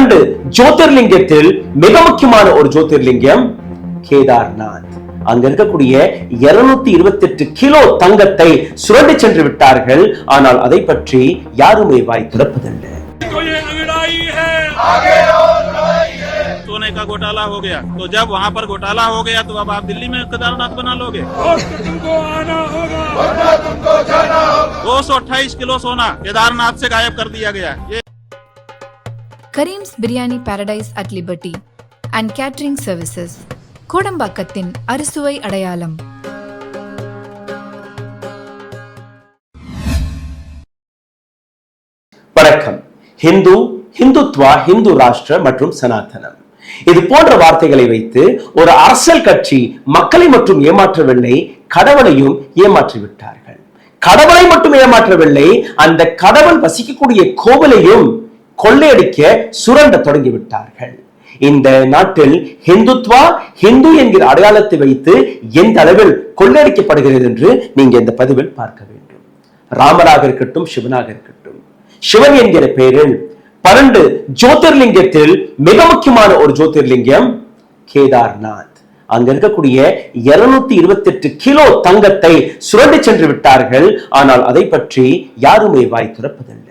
12 ஜோதிர்லிங்கத்தில் மிக முக்கியமான ஒரு ஜோதிர்லிங்கம் கேதார்நாத். அங்க இருக்கக்கூடிய 228 கிலோ தங்கத்தை சுரண்டி சென்று விட்டார்கள். ஆனால் அதை பற்றி யாருமே வாய் திறப்பதில்லை. सोने का घोटाला हो गया, तो जब वहाँ पर घोटाला हो गया तो अब आप दिल्ली में केदारनाथ बना लोगे? तुमको आना होगा, 228 किलो सोना केदारनाथ से गायब कर दिया गया. Kareem's Biryani Paradise at Liberty and Catering Services, கோடம்பாக்கத்தின் அறுசுவை அடையாளம். வணக்கம். இந்துத்வா, இந்து ராஷ்டிர மற்றும் சனாதனம், இது போன்ற வார்த்தைகளை வைத்து ஒரு அரசியல் கட்சி மக்களை மட்டும் ஏமாற்றவில்லை, கடவுளையும் ஏமாற்றி விட்டார்கள். கடவுளை மட்டும் ஏமாற்றவில்லை, அந்த கடவுள் வசிக்கக்கூடிய கோவிலையும் கொள்ளையடிக்க சுரண்ட தொடங்கி விட்டார்கள். இந்த நாட்டில் இந்துத்வா, இந்து என்கிற அடையாளத்தை வைத்து எந்த அளவில் கொள்ளையடிக்கப்படுகிறது என்று நீங்க இந்த பதிவில் பார்க்க வேண்டும். ராமராக இருக்கட்டும், சிவனாக இருக்கட்டும், சிவன் என்கிற பெயரில் 12 ஜோதிர்லிங்கத்தில் மிக முக்கியமான ஒரு ஜோதிர்லிங்கம் கேதார்நாத். அங்க இருக்கக்கூடிய 228 கிலோ தங்கத்தை சுரண்டி சென்று விட்டார்கள். ஆனால் அதை பற்றி யாருமே வாய் திறப்பதில்லை.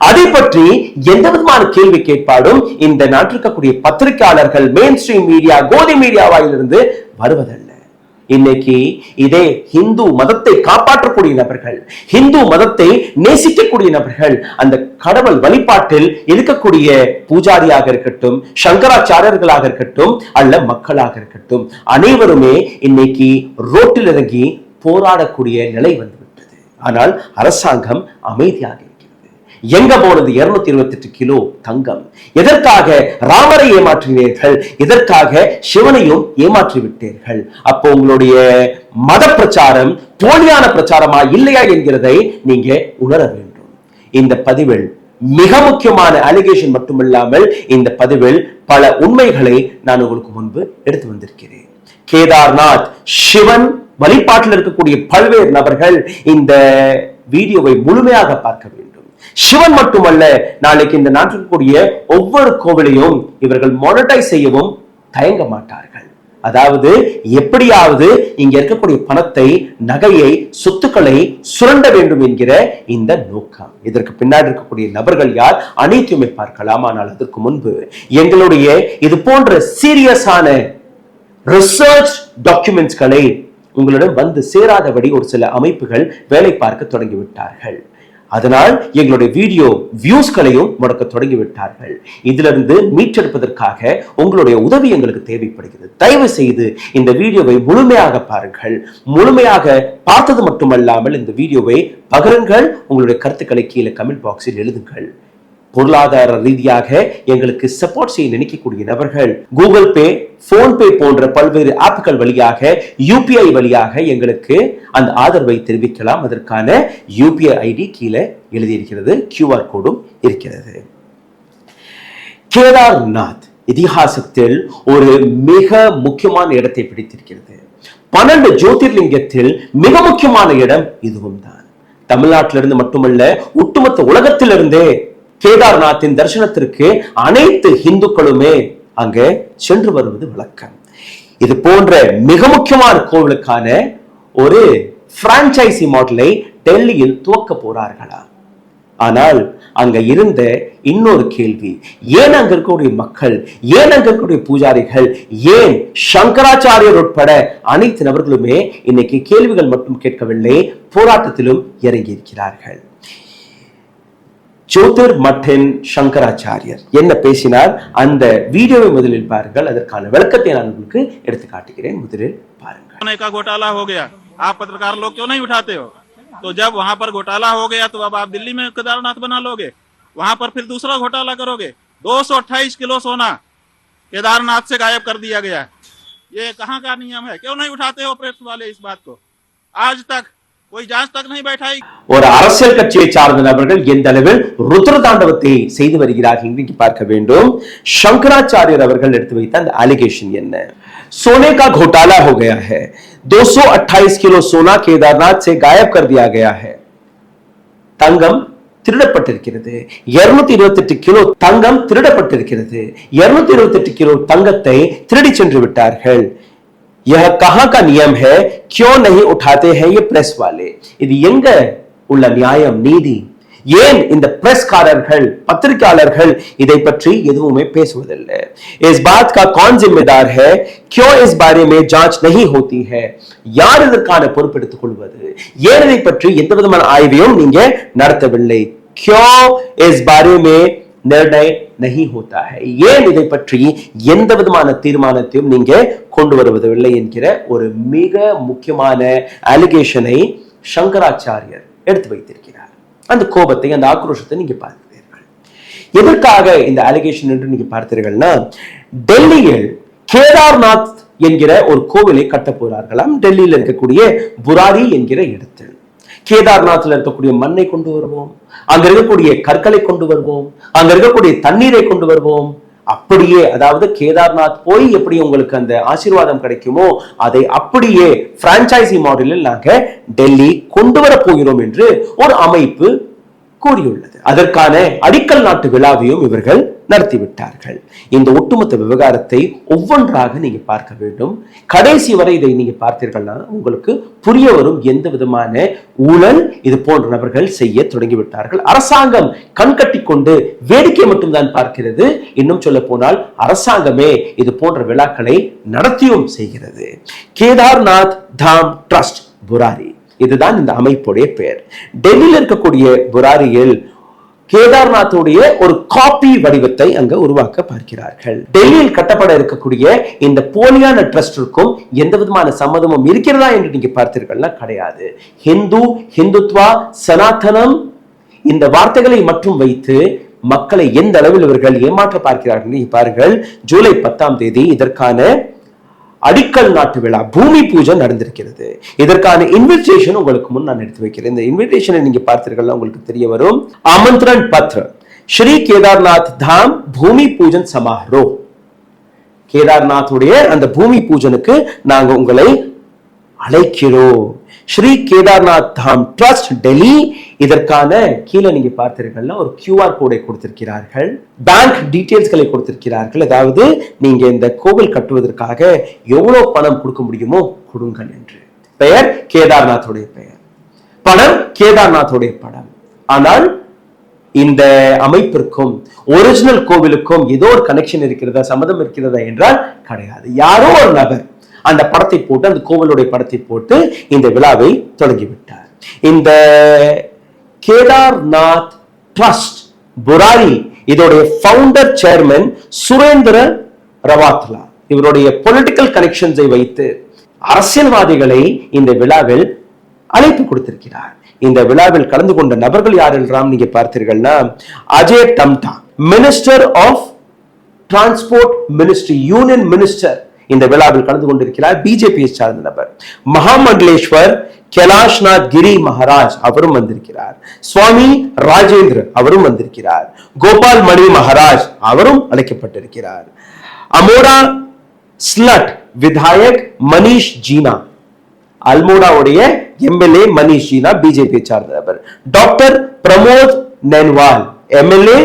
அதை பற்றி எந்த விதமான கேள்வி கேட்பாலும் இந்த நாட்டில் இருக்கக்கூடிய பத்திரிகையாளர்கள், மெயின் ஸ்ட்ரீம் மீடியா, கோதி மீடியா வாயிலிருந்து வருவதில்லை. இன்னைக்கு இதே இந்து மதத்தை காப்பாற்றக்கூடிய நபர்கள், இந்து மதத்தை நேசிக்கக்கூடிய நபர்கள், அந்த கடவுள் வழிபாட்டில் இருக்கக்கூடிய பூஜாரியாக இருக்கட்டும், சங்கராச்சாரியர்களாக இருக்கட்டும், அல்ல மக்களாக இருக்கட்டும், அனைவருமே இன்னைக்கு ரோட்டில் இறங்கி போராடக்கூடிய நிலை வந்துவிட்டது. ஆனால் அரசாங்கம் அமைதியாக இருக்கிறது. எங்க போனது 228 கிலோ தங்கம்? எதற்காக ராமரை ஏமாற்றினீர்கள்? எதற்காக சிவனையும் ஏமாற்றி விட்டீர்கள்? அப்போ உங்களுடைய மத பிரச்சாரம் போலியான பிரச்சாரமா இல்லையா என்கிறதை நீங்க உணர வேண்டும். இந்த பதிவில் மிக முக்கியமான அலிகேஷன் மட்டுமில்லாமல் இந்த பதிவில் பல உண்மைகளை நான் உங்களுக்கு முன்பு எடுத்து வந்திருக்கிறேன். கேதார்நாத் சிவன் வழிபாட்டில் இருக்கக்கூடிய பல்வேறு நபர்கள் இந்த வீடியோவை முழுமையாக பார்க்க வேண்டும். சிவன் மட்டுமல்ல, நாளைக்கு இந்த நாட்டில் கூடிய ஒவ்வொரு கோவிலையும் இவர்கள் மானிட்டைஸ் செய்யவும் தயங்க மாட்டார்கள். அதாவது எப்படியாவது இங்க இருக்கக்கூடிய பணத்தை, நகையை, சொத்துக்களை சுரண்ட வேண்டும் என்கிற இந்த நோக்கம். இதற்கு பின்னாடி இருக்கக்கூடிய நபர்கள் யார் அனைத்துமே பார்க்கலாம். ஆனால் அதற்கு முன்பு எங்களுடைய இது போன்ற சீரியஸான ரிசர்ச் டாக்குமெண்ட்ஸ்களை உங்களிடம் வந்து சேராதபடி ஒரு சில அமைப்புகள் வேலை பார்க்க தொடங்கிவிட்டார்கள். அதனால் எங்களுடைய வீடியோ வியூஸ்களையும் முடக்க தொடங்கிவிட்டார்கள். இதிலிருந்து மீட்டெடுப்பதற்காக உங்களுடைய உதவி எங்களுக்கு தேவைப்படுகிறது. தயவு செய்து இந்த வீடியோவை முழுமையாக பாருங்கள். முழுமையாக பார்த்தது மட்டுமல்லாமல் இந்த வீடியோவை பகிருங்கள். உங்களுடைய கருத்துக்களை கீழே கமெண்ட் பாக்ஸில் எழுதுங்கள். பொருளாதார ரீதியாக எங்களுக்கு சப்போர்ட் செய்ய நினைக்கக்கூடிய நபர்கள் கூகுள் பே, போன்பே போன்ற பல்வேறு ஆப்புகள் வழியாக, யூபிஐ வழியாக எங்களுக்கு அந்த ஆதரவை தெரிவிக்கலாம். அதற்கான யூபிஐ ஐடி கீழே எழுதியிருக்கிறது, QR கோடும் இருக்கிறது. கேதார்நாத் இதிகாசத்தில் ஒரு மிக முக்கியமான இடத்தை பிடித்திருக்கிறது. 12 ஜோதிர்லிங்கத்தில் மிக முக்கியமான இடம் இதுவும் தான். தமிழ்நாட்டிலிருந்து மட்டுமல்ல, ஒட்டுமொத்த உலகத்திலிருந்தே கேதார்நாத்தின் தரிசனத்திற்கு அனைத்து இந்துக்களுமே அங்க சென்று வருவது வழக்கம். இது போன்ற மிக முக்கியமான கோவிலுக்கான ஒரு பிரான்சைசி மாடலை டெல்லியில் துவக்க போறார்களா? ஆனால் அங்க இருந்த இன்னொரு கேள்வி, ஏன் அங்க இருக்கக்கூடிய மக்கள், ஏன் அங்க இருக்கக்கூடிய பூஜாரிகள், ஏன் சங்கராச்சாரியர் உட்பட அனைத்து நபர்களுமே இன்னைக்கு கேள்விகள் மட்டும் கேட்கவில்லை, போராட்டத்திலும் இறங்கி இருக்கிறார்கள். ஜோதிர் மட்டின் சங்கராச்சாரியர் என்ன பேசினார்? அந்த வீடியோவை முதலில் பாருங்கள். அதற்கான விளக்கத்தை நான் உங்களுக்கு எடுத்து காட்டுகிறேன். முதலில் பாருங்கள். सोने का घोटाला हो गया, आप पत्रकार लोग क्यों नहीं उठाते हो? तो जब वहाँ पर घोटाला हो गया तो अब आप दिल्ली में केदारनाथ बना लोगे? वहाँ पर फिर दूसरा घोटाला करोगे? 228 किलो सोना केदारनाथ से गायब कर दिया गया. ये कहाँ का नियम है? क्यों नहीं उठाते हो प्रेस वाले इस बात को? आज तक कोई जांच तक नहीं बैठाई. ஒரு அரசியல் கட்சியை சார்ந்த நபர்கள் எந்த அளவில் ருத்ர தாண்டவத்தை செய்து வருகிறார்கள் என்று பார்க்க வேண்டும். சங்கராச்சாரியர் அவர்கள் எடுத்து வைத்த அந்த அலிகேஷன் என்ன? सोने का घोटाला हो गया है, 228 किलो सोना केदारनाथ से गायब कर दिया गया है. தங்கம் திருடப்பட்டிருக்கிறது. 228 கிலோ தங்கம் திருடப்பட்டிருக்கிறது. 228 கிலோ தங்கத்தை திருடி சென்று விட்டார்கள். यह कहां का नियम है, क्यों नहीं उठाते हैं ये प्रेस वाले? இது எங்க உள்ள நியாயம், நீதி? ஏன் இந்த பிரஸ்காரர்கள், பத்திரிகையாளர்கள் இதை பற்றி எதுவுமே பேசுவதில்லை? इस बात का कौन जिम्मेदार है, क्यों इस बारे में जांच नहीं होती है? யார் இதற்கான பொறுப்பெடுத்துக் கொள்வது? ஏன் இதை பற்றி எந்த விதமான ஆய்வையும் நீங்க நடத்தவில்லை? क्यों इस बारे में निर्णय नहीं होता है? ஏன் இதை பற்றி எந்த விதமான தீர்மானத்தையும் நீங்க கொண்டு வருவதில்லை என்கிற ஒரு மிக முக்கியமான அலிகேஷனை சங்கராச்சாரியர் எடுத்து வைத்திருக்கிறார். அந்த கோபத்தை, அந்த ஆக்ரோஷத்தை நீங்க பார்க்கிறீர்கள். எதற்காக இந்த அலிகேஷன் என்று நீங்க பார்த்தீர்கள்னா, டெல்லியில் கேதார்நாத் என்கிற ஒரு கோவிலை கட்ட போறார்களாம். டெல்லியில் இருக்கக்கூடிய புராரி என்கிற இடத்தில் கேதார்நாத்தில் இருக்கக்கூடிய மண்ணை கொண்டு வருவோம், அங்க இருக்கக்கூடிய கற்களை கொண்டு வருவோம், அங்க இருக்கக்கூடிய தண்ணீரை கொண்டு வருவோம். அப்படியே, அதாவது கேதார்நாத் போய் எப்படி உங்களுக்கு அந்த ஆசீர்வாதம் கிடைக்குமோ அதை அப்படியே பிரான்சைசி மாடலில் நாங்க டெல்லி கொண்டு வர போகிறோம் என்று ஒரு அமைப்பு கூறியுள்ளது. அதற்கான அடிக்கல் நாட்டு விழாவையும் இவர்கள் நடத்திவிட்டார்கள். இந்த ஒட்டுமொத்த விவகாரத்தை ஒவ்வொன்றாக நீங்க பார்க்க வேண்டும். கடைசி வரை இதை நீங்க பார்த்தீர்கள்னா உங்களுக்கு புரிய வரும் எந்த விதமான ஊழல் இது போன்ற நபர்கள் செய்ய தொடங்கிவிட்டார்கள். அரசாங்கம் கண்கட்டி கொண்டு வேடிக்கை மட்டும்தான் பார்க்கிறது. இன்னும் சொல்ல போனால் அரசாங்கமே இது போன்ற விழாக்களை நடத்தியும் செய்கிறது. கேதார்நாத் தாம் ட்ரஸ்ட் புராரி, இதுதான் இந்த அமைப்புடைய பெயர். டெல்லியில் இருக்கக்கூடிய புராரியில் கேதார்நாத்துடைய ஒரு காப்பி வடிவத்தை அங்க உருவாக்க பார்க்கிறார்கள். டெல்லியில் கட்டப்பட இருக்கக்கூடிய இந்த போலியான ட்ரஸ்டிற்கும் எந்த விதமான சம்மதமும் இருக்கிறதா என்று நீங்க பார்த்தீர்கள்னா கிடையாது. ஹிந்து, ஹிந்துத்வா, சனாதனம் இந்த வார்த்தைகளை மட்டும் வைத்து மக்களை எந்த அளவில் இவர்கள் ஏமாற்ற பார்க்கிறார்கள் பாருங்கள். ஜூலை 10ஆம் தேதி இதற்கான அடிக்கல் நாட்டு விழா, பூமி பூஜை நடந்திருக்கிறது. இதற்கான இன்விடேஷன் உங்களுக்கு முன் நான் எடுத்து வைக்கிறேன். இந்த இன்விடேஷனை நீங்க பார்த்தீர்கள்னா உங்களுக்கு தெரிய வரும். ஆமந்திரன் பத்ர, ஸ்ரீ கேதார்நாத் தாம் பூமி பூஜன் சமாரோh. கேதார்நாத்துடைய அந்த பூமி பூஜனுக்கு நாங்க உங்களை அழைக்கிறோம். ஸ்ரீ கேதார்நாத் தாம் ட்ரஸ்ட் டெல்லி, இதற்கான கீழே நீங்க பார்த்தீர்கள்னா ஒரு QR கோடை கொடுத்திருக்கிறார்கள், பேங்க் டீடைல்ஸ்களை கொடுத்திருக்கிறார்கள். அதாவது நீங்க இந்த கோவில் கட்டுவதற்காக எவ்வளவு பணம் கொடுக்க முடியுமோ கொடுங்கள் என்று. பெயர் கேதார்நாத்துடைய பெயர், பணம் கேதார்நாத்துடைய பணம். ஆனால் இந்த அமைப்பிற்கும் ஒரிஜினல் கோவிலுக்கும் ஏதோ ஒரு கனெக்ஷன் இருக்கிறதா, சம்மதம் இருக்கிறதா என்றால் கிடையாது. யாரோ ஒரு நபர் அந்த படத்தை போட்டு, அந்த கோவிலுடைய படத்தை போட்டு இந்த விழாவை தொடங்கிவிட்டார். இந்த கேதார்நாத் ட்ரஸ்ட் புராரி, இதோடைய ஃபவுண்டர் சேர்மன் சுரேந்திர ரவாத்லா, இவருடைய பொலிட்டிக்கல் கனெக்ஷன்ஸை வைத்து அரசியல்வாதிகளை இந்த விழாவில் அழைப்பு கொடுத்திருக்கிறார். இந்த விழாவில் கலந்து கொண்ட நபர்கள் யார் என்றாம் நீங்க பார்த்தீர்கள்னா, Ajay Tamta, minister of transport ministry, union minister இந்த விழாவில் கலந்து கொண்டிருக்கிறார். பிஜேபியை சார்ந்த நபர். மகாமண்டலேஸ்வர் கைலாஷ்நாத் கிரி மகாராஜ் அவரும் வந்திருக்கிறார். சுவாமி ராஜேந்திர அவரும் வந்திருக்கிறார். கோபால் மணி மகாராஜ் அவரும் அழைக்கப்பட்டிருக்கிறார். அமோடா ஸ்லட் விதாயக் மनीष ஜீனா, அல்மோடாவுடைய எம்எல்ஏ மनीष ஜீனா பிஜேபியை சார்ந்த நபர். டாக்டர் பிரமோத் நென்வால் எம்எல்ஏ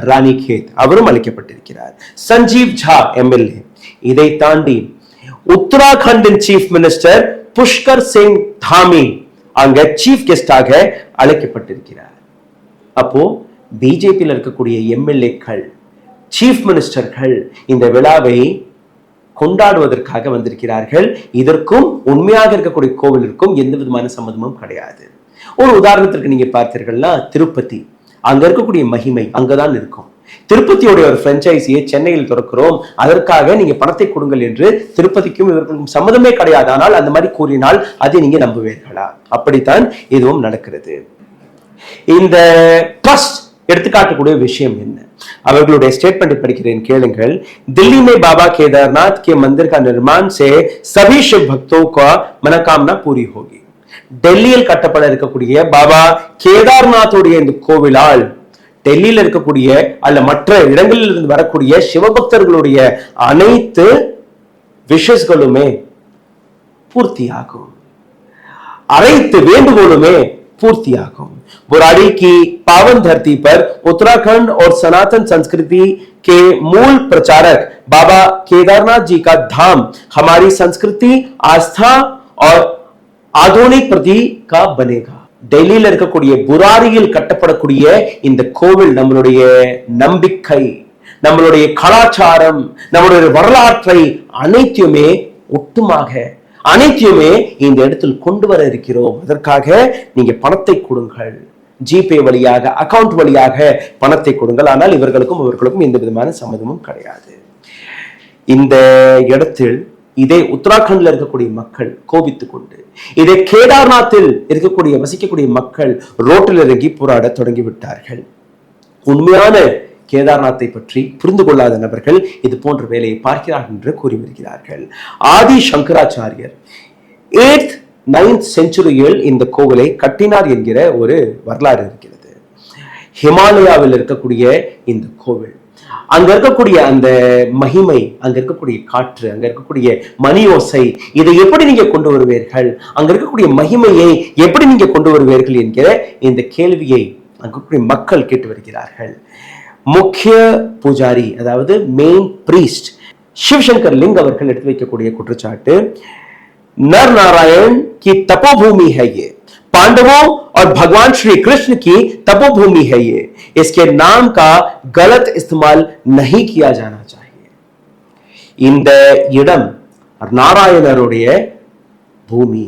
ராணிகேத் அவரும் அழைக்கப்பட்டிருக்கிறார். சஞ்சீவ் ஜா எம்எல்ஏ. இதை தாண்டி உத்தராகண்டின் சீஃப் மினிஸ்டர் புஷ்கர் சிங் தாமி அங்க சீஃப் கெஸ்டாக அழைக்கப்பட்டிருக்கிறார். அப்போ பிஜேபியில் இருக்கக்கூடிய எம்எல்ஏக்கள், சீஃப் மினிஸ்டர்கள் இந்த விழாவை கொண்டாடுவதற்காக வந்திருக்கிறார்கள். இதற்கும் உண்மையாக இருக்கக்கூடிய கோவிலிற்கும் எந்த விதமான சம்மதமும் கிடையாது. ஒரு உதாரணத்திற்கு நீங்க பார்த்தீர்கள்னா, திருப்பதி, அங்க இருக்கக்கூடிய மகிமை அங்கதான் இருக்கும். திருப்பதியோட ஒரு பிரான்சைசியை சென்னையில் திறக்கிறோம், அதற்காக நீங்க பணத்தை கொடுங்கள் என்று திருப்பதிக்கும் இவர்களுக்கும் சம்மதமே கிடையாது. ஆனால் அந்த மாதிரி கூறினால் அதை நீங்க நம்புவீர்களா? அப்படித்தான் இதுவும் நடக்கிறது. இந்த ட்ரஸ்ட் எடுத்துக்காட்டக்கூடிய விஷயம் என்ன? அவர்களுடைய ஸ்டேட்மெண்ட் படிக்கிறேன், கேளுங்கள். दिल्ली में बाबा केदारनाथ के मंदिर का निर्माण से सभी शिव भक्तों का मनोकामना पूरी होगी. டெல்லியில் கட்டப்பட இருக்கக்கூடிய பாபா கேதார்நாத்துடைய இந்த கோவிலால் டெல்லியில் இருக்கக்கூடிய அல்ல மற்ற இடங்களில் இருந்து வரக்கூடிய சிவபக்தர்களுடைய அனைத்து விஷஸ்களுமே பூர்த்தியாகும். அனைத்து வேண்டுகோளுமே पूर्तियाகும். बुराड़ी की पावन धरती पर उत्तराखंड और सनातन संस्कृति के मूल प्रचारक बाबा केदारनाथ जी का धाम हमारी संस्कृति, आस्था और आधुनिक प्रतीक का बनेगा. டெல்லியில் இருக்கக்கூடிய புராரியில் கட்டப்படக்கூடிய இந்த கோவில் நம்மளுடைய நம்பிக்கை, நம்மளுடைய கலாச்சாரம், நம்மளுடைய வரலாற்றை அனைத்துமே ஒட்டுமாக அனைத்தையுமே இந்த இடத்தில் கொண்டு வர இருக்கிறோம். அதற்காக நீங்க பணத்தை கொடுங்கள், ஜிபே வழியாக, அக்கவுண்ட் வழியாக பணத்தை கொடுங்கள். ஆனால் இவர்களுக்கும் எந்த விதமான சம்மதமும் கிடையாது. இந்த இடத்தில் இதே உத்தராகண்ட்ல இருக்கக்கூடிய மக்கள் கோபித்துக் கொண்டு, இதே கேதார்நாத்தில் வசிக்கக்கூடிய மக்கள் ரோட்டில் இறங்கி போராட தொடங்கிவிட்டார்கள். உண்மையான கேதார்நாத்தை பற்றி புரிந்து கொள்ளாத நபர்கள் இது போன்ற வேலையை பார்க்கிறார்கள் என்று கூறி வருகிறார்கள். ஆதி சங்கராச்சாரியர் 8th 9th செஞ்சுரியில் இந்த கோவிலை கட்டினார் என்கிற ஒரு வரலாறு இருக்கிறது. ஹிமாலயாவில் இருக்கக்கூடிய இந்த கோவில், அங்க இருக்கக்கூடிய அந்த மகிமை, அங்க இருக்கக்கூடிய காற்று, அங்க இருக்கக்கூடிய மணி ஓசை, இதை எப்படி நீங்க கொண்டு வருவீர்கள், அங்க இருக்கக்கூடிய மகிமையை எப்படி நீங்க கொண்டு வருவீர்கள் என்கிற இந்த கேள்வியை அங்க மக்கள் கேட்டு வருகிறார்கள். முக்கிய பூஜாரி, அதாவது மெயின் பிரீஸ்ட் சிவசங்கர் லிங்க் அவர்கள் எடுத்து வைக்கக்கூடிய குற்றச்சாட்டு, नर नारायण की तपोभूमि है ये, पांडवों और भगवान श्री कृष्ण की तपोभूमि है ये, इसके नाम का गलत इस्तेमाल नहीं किया जाना चाहिए. இந்த இடம் நாராயணருடைய பூமி,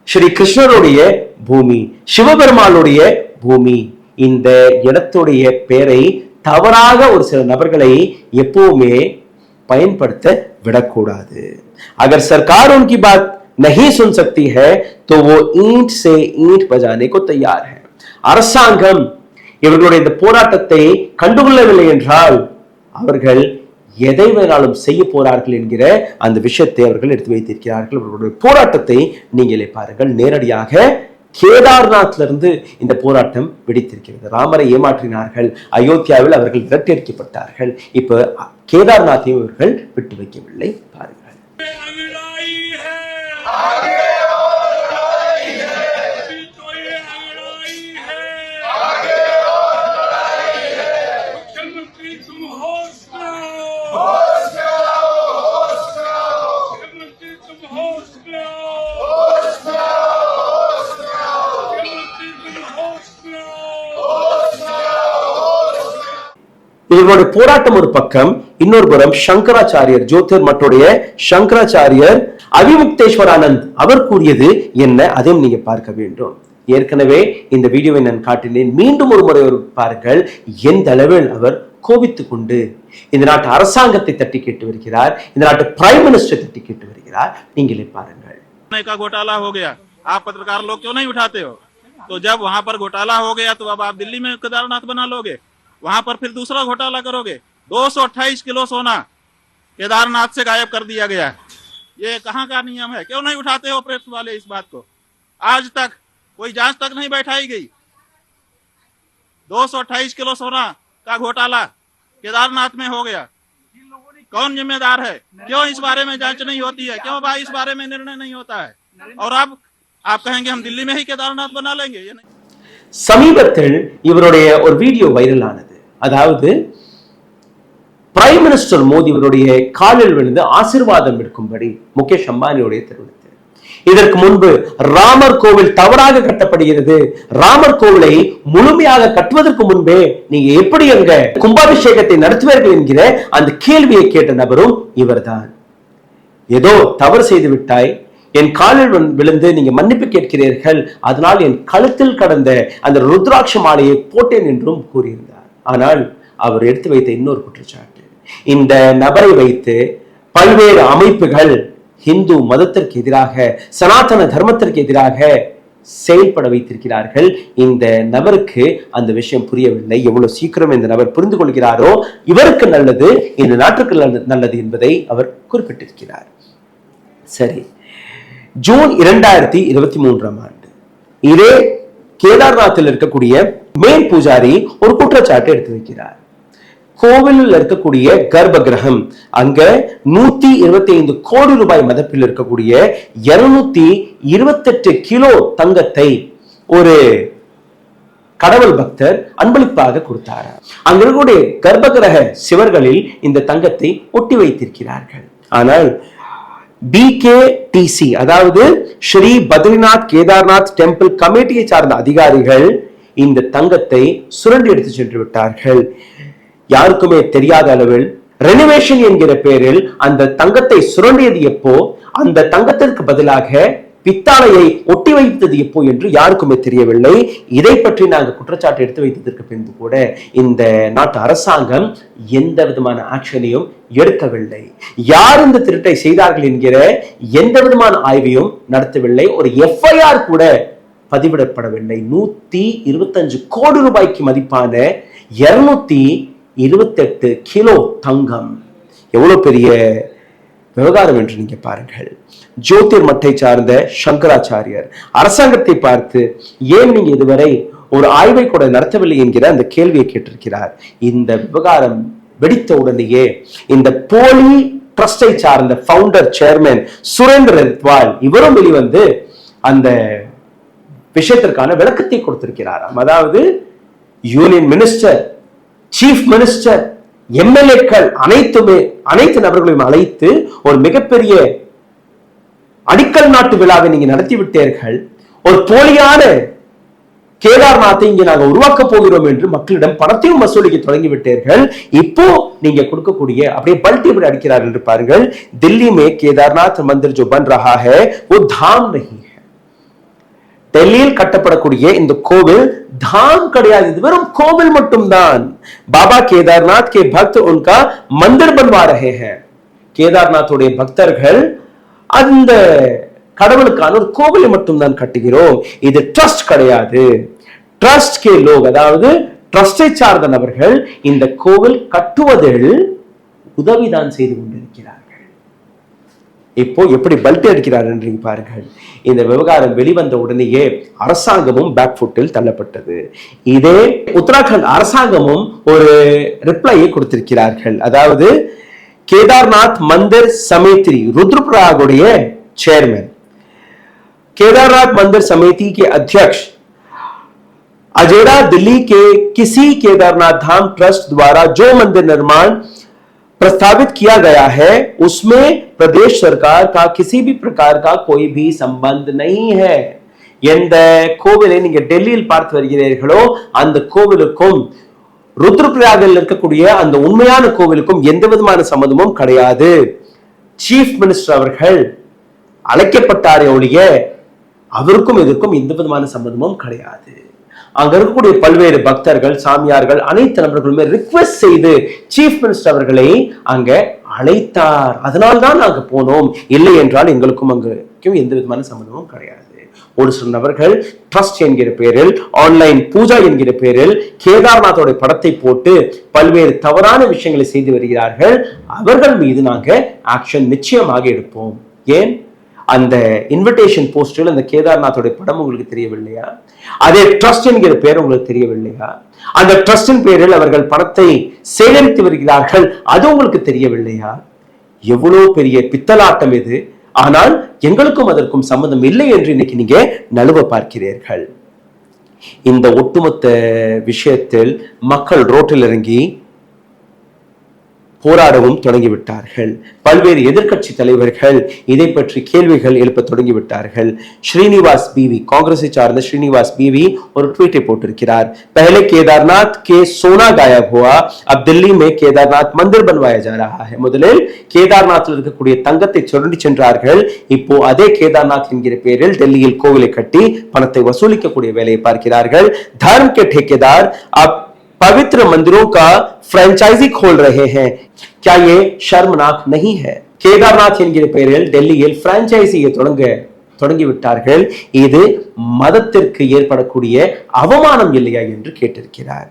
ஸ்ரீ கிருஷ்ணருடைய பூமி, சிவபெருமானுடைய பூமி. இந்த இடத்துடைய பெயரை தவறாக ஒரு சில நபர்களை எப்பவுமே பயன்படுத்த விடக்கூடாது. अगर सरकार उनकी बात नहीं सुन सकती है तो वो ईंट से ईंट बजाने को तैयार है. அரசாங்கம் இவர்களுடைய இந்த போராட்டத்தை கண்டுகொள்ளவில்லை என்றால் அவர்கள் எதை வேணாலும் செய்ய போறார்கள் என்கிற அந்த விஷயத்தை அவர்கள் எடுத்து வைத்திருக்கிறார்கள். அவர்களுடைய போராட்டத்தை நீங்களே பாருங்கள். நேரடியாக கேதார்நாத்ல இந்த போராட்டம் வெடித்திருக்கிறது. ராமரை ஏமாற்றினார்கள், அயோத்தியாவில் அவர்கள் விரட்டியடிக்கப்பட்டார்கள். இப்ப கேதார்நாத்தையும் அவர்கள் விட்டு வைக்கவில்லை. பாருங்கள். இவர்களுடைய போராட்டம் ஒரு பக்கம், இன்னொரு புறம் சங்கராச்சாரியர், ஜோதிர் மட்டுடைய சங்கராச்சாரியர் அவிமுக்தேஸ்வரானந்த் அவர் கூறியது என்ன, அதையும் நீங்க பார்க்க வேண்டும். ஏற்கனவே இந்த வீடியோவை நான் காட்டினேன். மீண்டும் ஒரு முறை பாருங்கள். எந்த அளவில் அவர் கோபித்துக் கொண்டு இந்த நாட்டு அரசாங்கத்தை தட்டி கேட்டு வருகிறார், இந்த நாட்டு பிரைம் மினிஸ்டர் தட்டி கேட்டு வருகிறார். நீங்களே பாருங்கள். घोटाला हो गया, आप पत्रकार लोग क्यों नहीं उठाते हो? तो जब वहां पर घोटाला हो गया तो अब आप दिल्ली में केदारनाथ बना लोगे, वहां पर फिर दूसरा घोटाला करोगे. 228 किलो सोना केदारनाथ से गायब कर दिया गया. ये कहाँ का नियम है? क्यों नहीं उठाते हो प्रेस वाले इस बात को? आज तक कोई जांच तक नहीं बैठाई गई. 228 किलो सोना का घोटाला केदारनाथ में हो गया. कौन जिम्मेदार है? क्यों इस बारे में जांच नहीं होती है? क्यों भाई इस बारे में निर्णय नहीं होता है? और अब आप कहेंगे हम दिल्ली में ही केदारनाथ बना लेंगे. ये नहीं. சமீபத்தில் இவருடைய ஒரு வீடியோ வைரல் ஆனது. அதாவது பிரைம் மினிஸ்டர் மோடி இவருடைய காலில் விழுந்து ஆசீர்வாதம் எடுக்கும்படி முகேஷ் அம்பானியுடைய தெரிவித்தார். இதற்கு முன்பு ராமர் கோவில் தவறாக கட்டப்படுகிறது, ராமர் கோவிலை முழுமையாக கட்டுவதற்கு முன்பே நீங்க எப்படி அங்க கும்பாபிஷேகத்தை நடத்துவீர்கள் என்கிற அந்த கேள்வியை கேட்ட நபரும் இவர்தான். ஏதோ தவறு செய்து விட்டாய், என் காலில் விழுந்து நீங்க மன்னிப்பு கேட்கிறீர்கள், அதனால் என் கழுத்தில் கடந்த அந்த ருத்ராட்ச மாலையை போட்டேன் என்றும் கூறியிருந்தார். ஆனால் அவர் எடுத்து வைத்த இன்னொரு குற்றச்சாட்டு, இந்த நபரை வைத்து பல்வேறு அமைப்புகள் இந்து மதத்திற்கு எதிராக, சனாதன தர்மத்திற்கு எதிராக செயல்பட வைத்திருக்கிறார்கள். இந்த நபருக்கு அந்த விஷயம் புரியவில்லை. எவ்வளவு சீக்கிரம் இந்த நபர் புரிந்து கொள்கிறாரோ இவருக்கு நல்லது, இந்த நாட்டுக்கு நல்லது என்பதை அவர் குறிப்பிட்டிருக்கிறார். சரி, ஜூன் 2023 இதே கேதார்நாத்தில் இருக்கக்கூடிய மெயின் பூஜாரி ஒரு குற்றச்சாட்டு எடுத்து வைக்கிறார். கோவிலில் இருக்கக்கூடிய கர்ப்ப கிரகம் அங்க 125 கோடி ரூபாய் மதிப்பில் இருக்கக்கூடிய 228 கிலோ தங்கத்தை ஒரு கடவுள் பக்தர் அன்பளிப்பாக கொடுத்தார். அங்க இருக்கக்கூடிய கர்ப்பகிரக சிவர்களில் இந்த தங்கத்தை ஒட்டி வைத்திருக்கிறார்கள். ஆனால் BKTC அதாவது ஸ்ரீ பத்ரிநாத் கேதார்நாத் டெம்பிள் கமிட்டியை சார்ந்த அதிகாரிகள் இந்த தங்கத்தை சுரண்டி எடுத்து சென்று விட்டார்கள். யாருக்குமே தெரியாத அளவில் ரெனோவேஷன் என்கிற பேரில் அந்த தங்கத்தை சுரண்டியது எப்போ, அந்த தங்கத்திற்கு பதிலாக பித்தாளையை ஒட்டி வைத்தது எப்போ என்று யாருக்குமே தெரியவில்லை. இதை பற்றி நாங்கள் குற்றச்சாட்டு எடுத்து வைத்ததற்கு பின்பு கூட இந்த நாட்டு அரசாங்கம் எந்த விதமான ஆக்ஷனையும் எடுக்கவில்லை. யார் இந்த திருட்டை செய்தார்கள் என்கிற எந்த விதமான ஆய்வையும் நடத்தவில்லை. ஒரு FIR கூட பதிவிடப்படவில்லை. 125 கோடி ரூபாய்க்கு மதிப்பான 228 கிலோ தங்கம் எவ்வளவு பெரிய விவகாரம் என்று நீங்க பாருங்கள். ஜோதிர் மட்டை சார்ந்த சங்கராச்சாரியர் அரசாங்கத்தை பார்த்து ஏன் நீங்க இதுவரை ஒரு ஆய்வை கூட நடத்தவில்லை என்கிற அந்த கேள்வியை கேட்டிருக்கிறார். இந்த விவகாரம் வெடித்த உடனேயே இந்த போலி ட்ரஸ்டை சார்ந்த ஃபவுண்டர் சேர்மன் சுரேந்திர ரித்வால் இவரும் வெளிவந்து அந்த விஷயத்திற்கான விளக்கத்தை கொடுத்திருக்கிறாராம். அதாவது யூனியன் மினிஸ்டர், சீஃப் மினிஸ்டர், MLAக்கள் அனைத்து நபர்களையும் அழைத்து ஒரு மிகப்பெரிய அடிக்கல் நாட்டு விழாவை நீங்க நடத்தி விட்டீர்கள். ஒரு போலியான கேதார்நாத்தை இங்கே நாங்க உருவாக்க போகிறோம் என்று மக்களிடம் பணத்தையும் வசூலிக்க தொடங்கி விட்டீர்கள். இப்போ நீங்க கொடுக்கக்கூடிய அப்படியே பல்ட்டி எப்படி அடிக்கிறார் என்று பாருங்கள். दिल्ली में केदारनाथ मंदिर जो बन रहा है वो धाम नहीं है. டெல்லியில் கட்டப்படக்கூடிய இந்த கோவில் தாம் கிடையாது, இது வெறும் கோவில் மட்டும்தான். பாபா கேதார்நாத் கே பக்த் உன்கா மந்திர் பன்வா ரஹே ஹை. கேதார்நாத்துடைய பக்தர்கள் அந்த கடவுளுக்கான ஒரு கோவிலை மட்டும்தான் கட்டுகிறோம், இது ட்ரஸ்ட் கிடையாது. ட்ரஸ்ட் கே லோக் அதாவது ட்ரஸ்டை சார்ந்த நபர்கள் இந்த கோவில் கட்டுவதில் உதவிதான் செய்து கொண்டிருக்கிறார்கள். இப்போ எப்படி பல்ட்டி அடிக்கிறார் என்று பாருங்கள். இந்த விவகாரம் வெளிவந்த உடனேயே அரசாங்கமும் பேக் ஃபுட்டில் தள்ளப்பட்டது. இதே உத்தராகண்ட் அரசாங்கமும் ஒரு ரிப்ளையை கொடுத்திருக்கிறார்கள். அதாவது கேதார்நாத் மந்திர் சமிதி रुद्रप्रयाग चेयरमैन केदारनाथ मंदिर समिति के अध्यक्ष अजेड़ा दिल्ली के किसी केदारनाथ धाम ट्रस्ट द्वारा जो मंदिर निर्माण प्रस्तावित किया गया है उसमें प्रदेश सरकार का किसी भी प्रकार का कोई भी संबंध नहीं है. எந்த கோவிலை நீங்க டெல்லியில் பார்த்து வருகிறீர்களோ அந்த கோவிலுக்கும் ருத்ரபிரயாகில் இருக்கக்கூடிய அந்த உண்மையான கோவிலுக்கும் எந்த விதமான சம்பந்தமும் கிடையாது. சீஃப் மினிஸ்டர் அவர்கள் அழைக்கப்பட்டாரே ஒழிய அவருக்கும் இதற்கும் எந்த விதமான சம்பந்தமும் கிடையாது. அங்க இருக்கக்கூடிய பல்வேறு பக்தர்கள், சாமியார்கள், அனைத்து நபர்களுமே ரிக்வெஸ்ட் செய்து சீஃப் மினிஸ்டர் அவர்களை அங்க அழைத்தார். அதனால்தான் நாங்க போனோம், இல்லை என்றால் எங்களுக்கும் அங்கும் எந்த விதமான சம்பந்தமும் கிடையாது. ஒரு சில நபர்கள் ட்ரஸ்ட் என்கிற பேரில், ஆன்லைன் பூஜா என்கிற பேரில் கேதார்நாத்தோட படத்தை போட்டு பல்வேறு தவறான விஷயங்களை செய்து வருகிறார்கள். அவர்கள் மீது நாங்க ஆக்ஷன் நிச்சயமாக எடுப்போம். ஏன் அந்த இன்விடேஷன் போஸ்டில் அந்த கேதார்நாத்தோட படம் உங்களுக்கு தெரியவில்லையா? அதே ட்ரஸ்ட் என்கிற பேர் உங்களுக்கு தெரியவில்லையா? அந்த ட்ரஸ்டின் பேரில் அவர்கள் பணத்தை சேகரித்து வருகிறார்கள், அது உங்களுக்கு தெரியவில்லையா? எவ்வளவு பெரிய பித்தலாட்டம் இது! ஆனால் எங்களுக்கும் அதற்கும் சம்பந்தம் இல்லை என்று இன்னைக்கு நீங்க நழுவ பார்க்கிறீர்கள். இந்த ஒட்டுமொத்த விஷயத்தில் மக்கள் ரோட்டில் இறங்கி போராடவும் தொடங்கிவிட்டார்கள். பல்வேறு எதிர்க்கட்சி தலைவர்கள் இதை பற்றி கேள்விகள் எழுப்ப தொடங்கிவிட்டார்கள். ஸ்ரீனிவாஸ் பிவி, காங்கிரஸை சார்ந்த ஸ்ரீனிவாஸ் பிவி ஒரு ட்வீட்டை போட்டிருக்கிறார். पहले केदारनाथ के सोना गायब हुआ, अब दिल्ली में केदारनाथ मंदिर बनवाया जा रहा है. முதலில் கேதார்நாத்தில் இருக்கக்கூடிய தங்கத்தை சுரண்டி சென்றார்கள். இப்போ அதே கேதார்நாத் என்கிற பேரில் டெல்லியில் கோவிலை கட்டி பணத்தை வசூலிக்கக்கூடிய வேலையை பார்க்கிறார்கள். धर्म के ठेकेदार अब पवित्र मंदिरों का फ्रेंचाइजी खोल रहे हैं. क्या ये शर्मनाक नहीं है? கேதார்நாத் என்கிற பெயரில் டெல்லியில் பிரான்சைசியை தொடங்கிவிட்டார்கள். இது மதத்திற்கு ஏற்படக்கூடிய அவமானம் இல்லையா என்று கேட்டிருக்கிறார்.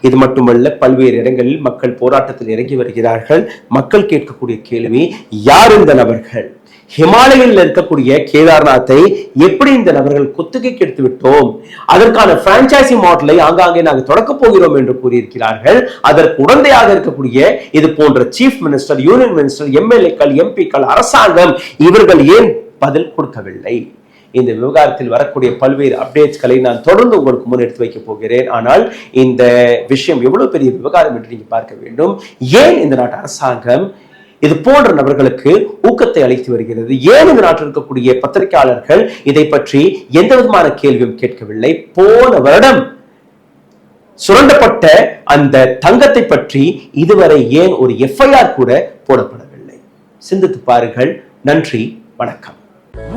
இது மட்டுமல்ல, பல்வேறு இடங்களில் மக்கள் போராட்டத்தில் இறங்கி வருகிறார்கள். மக்கள் கேட்கக்கூடிய கேள்வி, யார் இந்த நபர்கள்? ஹிமாலயில் இருக்கக்கூடிய கேதார்நாத்தை எப்படி இந்த நபர்கள் குத்தகைக்கு எடுத்து விட்டோம், அதற்கான பிரான்சைசி மாடலை ஆங்காங்கே நாங்கள் தொடக்க போகிறோம் என்று கூறியிருக்கிறார்கள். அதற்கு உடந்தையாக இருக்கக்கூடிய இது போன்ற சீஃப் மினிஸ்டர், யூனியன் மினிஸ்டர், எம்எல்ஏக்கள், எம்பிக்கள், அரசாங்கம் இவர்கள் ஏன் பதில் கொடுக்கவில்லை? இந்த விவகாரத்தில் வரக்கூடிய பல்வேறு அப்டேட்ஸ்களை நான் தொடர்ந்து உங்களுக்கு முன் எடுத்து வைக்க போகிறேன். ஆனால் இந்த விஷயம் எவ்வளவு பெரிய விவகாரம் என்று நீங்க பார்க்க வேண்டும். ஏன் இந்த நாட்டு அரசாங்கம் இது போன்ற நபர்களுக்கு ஊக்கத்தை அளித்து வருகிறது? ஏன் இந்த நாட்டில் இருக்கக்கூடிய பத்திரிகையாளர்கள் இதை பற்றி எந்த விதமான கேள்வியும் கேட்கவில்லை? போன வருடம் சுரண்டப்பட்ட அந்த தங்கத்தை பற்றி இதுவரை ஏன் ஒரு எஃப்ஐஆர் கூட போடப்படவில்லை? சிந்தித்து பாருங்கள். நன்றி, வணக்கம்.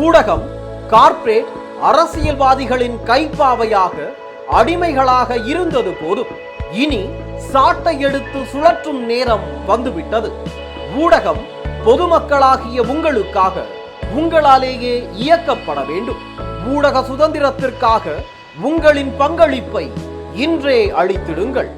ஊடகம் கார்ப்பரேட் அரசியல்வாதிகளின் கைப்பாவையாக அடிமைகளாக இருந்தது போதும். இனி சாட்டை எடுத்து சுழற்றும் நேரம் வந்துவிட்டது. ஊடகம் பொதுமக்களாகிய உங்களுக்காக, உங்களாலேயே இயக்கப்பட வேண்டும். ஊடக சுதந்திரத்திற்காக உங்களின் பங்களிப்பை இன்றே அளித்திடுங்கள்.